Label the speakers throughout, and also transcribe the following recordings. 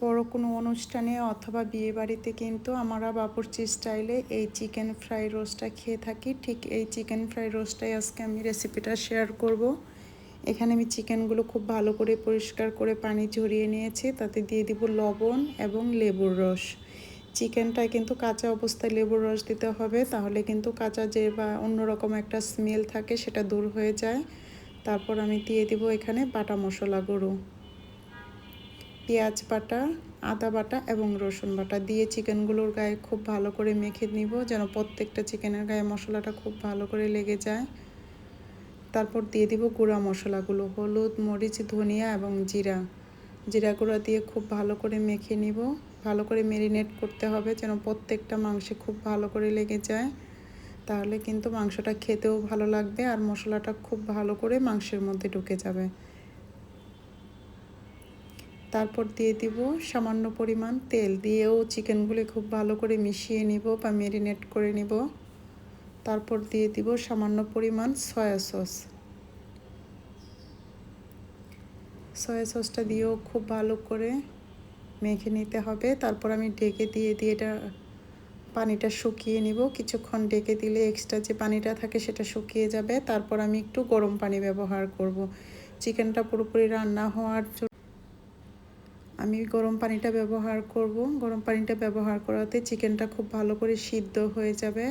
Speaker 1: বড় কোনো অনুষ্ঠানে অথবা বিয়েবাড়িতে কিন্তু আমরা বাবুর্চি স্টাইলে এই চিকেন ফ্রাই রোস্টটা খেয়ে থাকি। ঠিক এই চিকেন ফ্রাই রোস্টটাই আজকে আমি রেসিপিটা শেয়ার করব। এখানে আমি চিকেনগুলো খুব ভালো করে পরিষ্কার করে পানি ঝরিয়ে নিয়েছি, তাতে দিয়ে দিব লবণ এবং লেবুর রস। চিকেনটায় কিন্তু কাঁচা অবস্থায় লেবুর রস দিতে হবে, তাহলে কিন্তু কাঁচা যে বা অন্যরকম একটা স্মেল থাকে সেটা দূর হয়ে যায়। তারপর আমি দিয়ে দিব এখানে বাটা মশলাগুলো, পেঁয়াজ বাটা, আদা বাটা এবং রসুন বাটা দিয়ে চিকেনগুলোর গায়ে খুব ভালো করে মেখে নিব, যেন প্রত্যেকটা চিকেনের গায়ে মশলাটা খুব ভালো করে লেগে যায়। তারপর দিয়ে দিব গুঁড়া মশলাগুলো, হলুদ, মরিচ, ধনিয়া এবং জিরা গুঁড়া দিয়ে খুব ভালো করে মেখে নিব। ভালো করে ম্যারিনেট করতে হবে যেন প্রত্যেকটা মাংসে খুব ভালো করে লেগে যায়, তাহলে কিন্তু মাংসটা খেতেও ভালো লাগবে আর মশলাটা খুব ভালো করে মাংসের মধ্যে ঢুকে যাবে। তারপর দিয়ে দিব সামান্য পরিমাণ তেল, দিয়েও চিকেনগুলি খুব ভালো করে মিশিয়ে নিব বা ম্যারিনেট করে নিব। তারপর দিয়ে দিব সামান্য পরিমাণ সয়া সসটা দিয়েও খুব ভালো করে মেখে নিতে হবে। তারপর আমি ঢেকে দিয়ে এটা পানিটা শুকিয়ে নিব। কিছুক্ষণ ঢেকে দিলে এক্সট্রা যে পানিটা থাকে সেটা শুকিয়ে যাবে। তারপর আমি একটু গরম পানি ব্যবহার করব। চিকেনটা পুরোপুরি রান্না হওয়ার জন্য আমি গরম পানিটা ব্যবহার করব। গরম পানিটা ব্যবহার করাতে চিকেনটা খুব ভালো করে সিদ্ধ হয়ে যাবে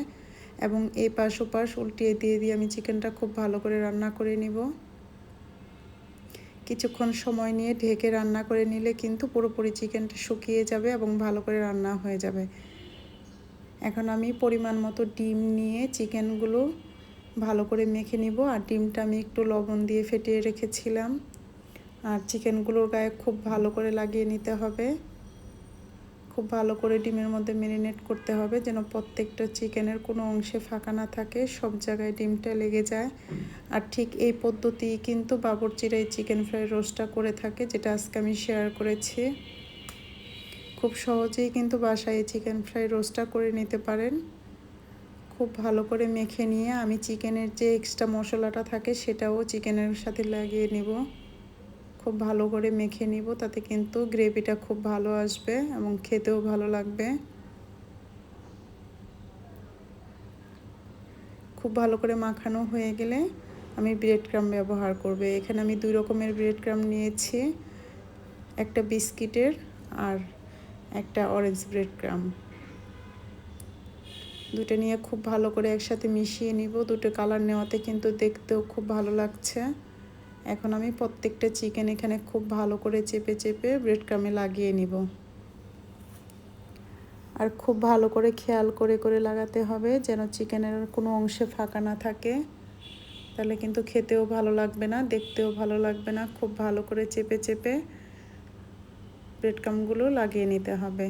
Speaker 1: এবং এই পাশ ওপাশ উল্টিয়ে দিয়ে আমি চিকেনটা খুব ভালো করে রান্না করে নিব। কিছুক্ষণ সময় নিয়ে ঢেকে রান্না করে নিলে কিন্তু পুরোপুরি চিকেনটা শুকিয়ে যাবে এবং ভালো করে রান্না হয়ে যাবে। এখন আমি পরিমাণ মতো ডিম নিয়ে চিকেনগুলো ভালো করে মেখে নিব। আর ডিমটা আমি একটু লবণ দিয়ে ফেটিয়ে রেখেছিলাম। আর চিকেনগুলোর গায়ে খুব ভালো করে লাগিয়ে নিতে হবে। খুব ভালো করে ডিমের মধ্যে ম্যারিনেট করতে হবে যেন প্রত্যেকটা চিকেনের কোনো অংশে ফাঁকা না থাকে, সব জায়গায় ডিমটা লেগে যায়। আর ঠিক এই পদ্ধতি কিন্তু বাবুর্চিরা এই চিকেন ফ্রাই রোস্টটা করে থাকে, যেটা আজকে আমি শেয়ার করেছি। খুব সহজেই কিন্তু বাসায় এই চিকেন ফ্রাই রোস্টটা করে নিতে পারেন। খুব ভালো করে মেখে নিয়ে আমি চিকেনের যে এক্সট্রা মশলাটা থাকে সেটাও চিকেনের সাথে লাগিয়ে নিব। খুব ভালো করে মেখে নিব, তাতে কিন্তু গ্রেভিটা খুব ভালো আসবে এবং খেতেও ভালো লাগবে। খুব ভালো করে মাখানো হয়ে গেলে আমি ব্রেড ক্রাম্ব ব্যবহার করব। এখানে আমি 2 রকমের ব্রেড ক্রাম্ব নিয়েছি, একটা বিস্কিটের আর একটা অরেঞ্জ ব্রেড ক্রাম্ব। দুটো নিয়ে খুব ভালো করে একসাথে মিশিয়ে নিব। দুটো কালার নেওয়াতে কিন্তু দেখতেও খুব ভালো লাগছে। এখন আমি প্রত্যেকটা চিকেন এখানে খুব ভালো করে চেপে ব্রেড ক্রাম্বে লাগিয়ে নিব। আর খুব ভালো করে খেয়াল করে লাগাতে হবে যেন চিকেনের কোনো অংশে ফাঁকা না থাকে, তাহলে কিন্তু খেতেও ভালো লাগবে না, দেখতেও ভালো লাগবে না। খুব ভালো করে চেপে ব্রেড ক্রাম্বগুলো লাগিয়ে নিতে হবে।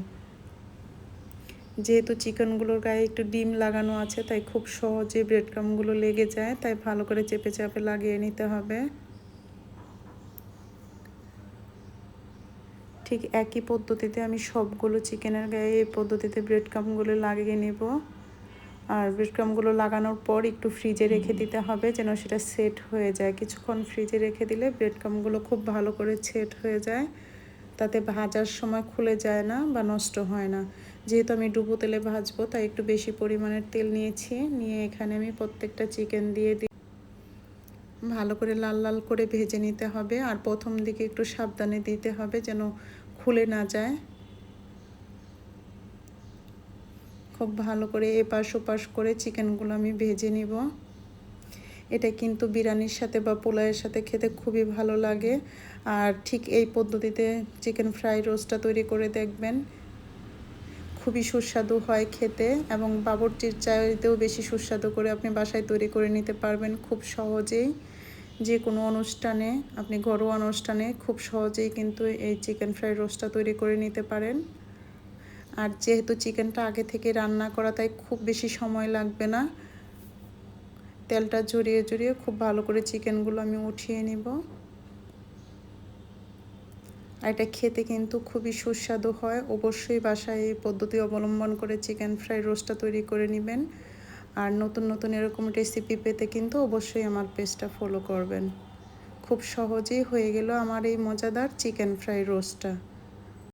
Speaker 1: যেহেতু চিকেনগুলোর গায়ে একটু ডিম লাগানো আছে তাই খুব সহজে ব্রেড ক্রাম্বগুলো লেগে যায়, তাই ভালো করে চেপে লাগিয়ে নিতে হবে। ঠিক একই পদ্ধতিতে আমি সবগুলো চিকেনের গায়ে এই পদ্ধতিতে ব্রেড ক্রাম্বগুলো লাগিয়ে নেব। আর ব্রেড ক্রাম্বগুলো লাগানোর পর একটু ফ্রিজে রেখে দিতে হবে যেন সেটা সেট হয়ে যায়। কিছুক্ষণ ফ্রিজে রেখে দিলে ব্রেড ক্রাম্বগুলো খুব ভালো করে সেট হয়ে যায়, তাতে ভাজার সময় খুলে যায় না বা নষ্ট হয় না। যেহেতু আমি ডুবো তেলে ভাজবো তাই একটু বেশি পরিমাণের তেল নিয়েছি, নিয়ে এখানে আমি প্রত্যেকটা চিকেন দিয়ে ভালো করে লাল করে ভেজে নিতে হবে। আর প্রথম দিকে একটু সাবধানে দিতে হবে যেন খুলে না যায়। খুব ভালো করে এপাশ ওপাশ করে চিকেনগুলো আমি ভেজে নিব। এটা কিন্তু বিরিয়ানির সাথে বা পোলাওয়ের সাথে খেতে খুবই ভালো লাগে। আর ঠিক এই পদ্ধতিতে চিকেন ফ্রাই রোস্টটা তৈরি করে দেখবেন, খুবই সুস্বাদু হয় খেতে এবং বাবুর্চির চাইতেও বেশি সুস্বাদু করে আপনি বাসায় তৈরি করে নিতে পারবেন খুব সহজেই। যে কোনো অনুষ্ঠানে, আপনি ঘরোয়া অনুষ্ঠানে খুব সহজেই কিন্তু এই চিকেন ফ্রাই রোস্টটা তৈরি করে নিতে পারেন। আর যেহেতু চিকেনটা আগে থেকে রান্না করা তাই খুব বেশি সময় লাগবে না। তেলটা ঝরিয়ে খুব ভালো করে চিকেনগুলো আমি উঠিয়ে নিব। আর এটা খেতে কিন্তু খুবই সুস্বাদু হয়। অবশ্যই বাসায় এই পদ্ধতি অবলম্বন করে চিকেন ফ্রাই রোস্টটা তৈরি করে নেবেন। আর নতুন এরকম রেসিপি পেতে কিন্তু অবশ্যই আমার পেজটা ফলো করবেন। খুব সহজেই হয়ে গেল আমার এই মজাদার চিকেন ফ্রাই রোস্টটা।